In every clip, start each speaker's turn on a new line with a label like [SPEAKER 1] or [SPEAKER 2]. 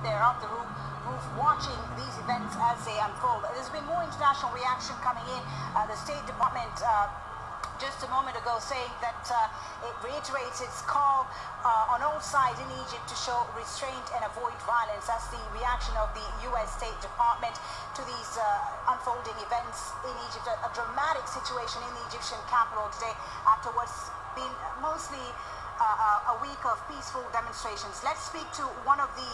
[SPEAKER 1] there of the roof watching these events as they unfold. There's been more international reaction coming in. The State Department just a moment ago saying that it reiterates its call on all sides in Egypt to show restraint and avoid violence. That's the reaction of the U.S. State Department to these unfolding events in Egypt. A dramatic situation in the Egyptian capital today after what's been mostly a week of peaceful demonstrations. Let's speak to one of the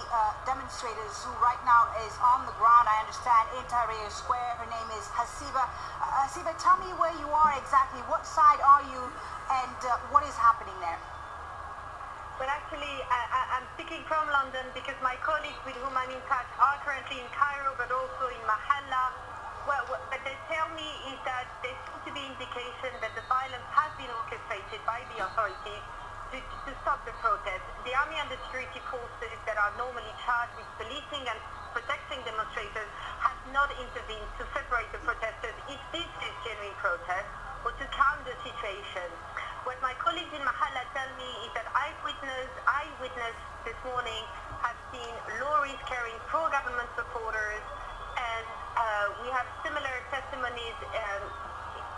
[SPEAKER 1] demonstrators who right now is on the ground, I understand, in Tahrir Square. Her name is Hasiba. Hasiba, tell me where you are exactly. What side are you and what is happening there?
[SPEAKER 2] Well, actually, I'm speaking from London because my colleagues with whom I'm in touch are currently in Cairo, but also in Mahalla. Well, what they tell me is that there seems to be indication that the violence has been orchestrated by the authorities to stop the protest. The army and the security forces that are normally charged with policing and protecting demonstrators have not intervened to separate the protesters if this is genuine protest or to calm the situation. What my colleagues in Mahalla tell me is that eyewitness this morning have seen lorries carrying pro-government supporters, and we have similar testimonies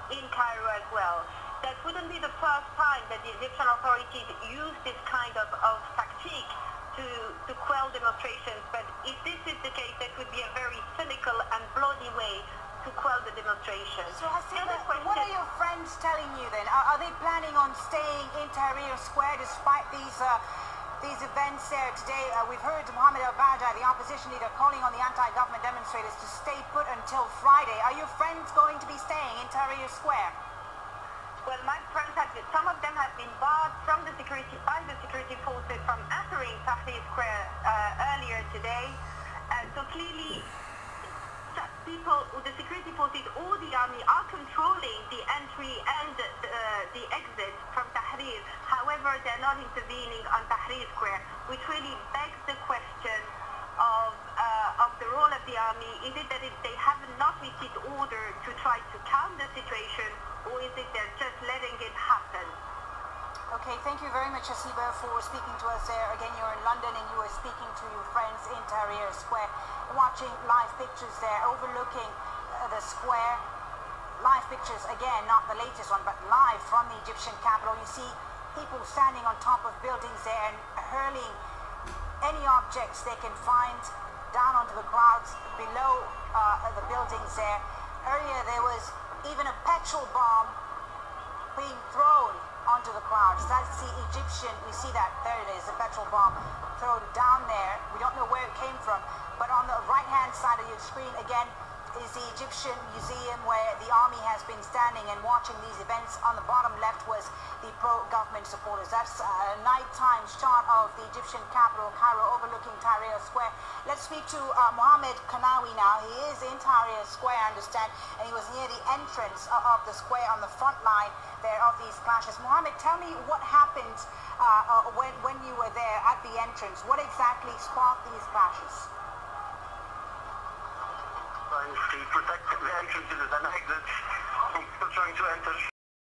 [SPEAKER 2] in Cairo as well. That wouldn't be the first time that the Egyptian authorities use this kind of tactique to quell demonstrations, but if this is the case, that would be a very cynical and bloody way to quell the demonstrations.
[SPEAKER 1] So Hasiba, what are your friends telling you then? Are they planning on staying in Tahrir Square despite these events there today? We've heard Mohammed al-Badja, the opposition leader, calling on the anti-government demonstrators to stay put until Friday. Are your friends going to be staying in Tahrir Square?
[SPEAKER 2] Well, my friends some of them have been barred by the security forces from entering Tahrir Square earlier today. So clearly, the security forces or the army are controlling the entry and the exit from Tahrir. However, they're not intervening on Tahrir Square, which really begs the question of the role of the army. Is it that they have not received order to try to calm the situation, or is it they're just letting it happen?
[SPEAKER 1] Okay, thank you very much, Hasiba, for speaking to us there. Again, you're in London and you are speaking to your friends in Tahrir Square, watching live pictures there overlooking the square. Live pictures, again, not the latest one, but live from the Egyptian capital. You see people standing on top of buildings there and hurling any objects they can find down onto the crowds below the buildings there. Earlier, there was even a petrol bomb being thrown onto the crowds. That's the Egyptian, you see that, there it is, the petrol bomb thrown down there. We don't know where it came from, but on the right-hand side of your screen, again, is the Egyptian museum where the army has been standing and watching these events. On the bottom left was the pro-government supporters. That's a nighttime shot of the Egyptian capital, Cairo, overlooking Tahrir Square. Let's speak to Mohammed Kanawi now. He is in Tahrir Square, I understand, and he was near the entrance of the square on the front line there of these clashes. Mohammed, tell me what happened when you were there at the entrance. What exactly sparked these clashes?
[SPEAKER 3] To protect the entrances and exits from people trying to enter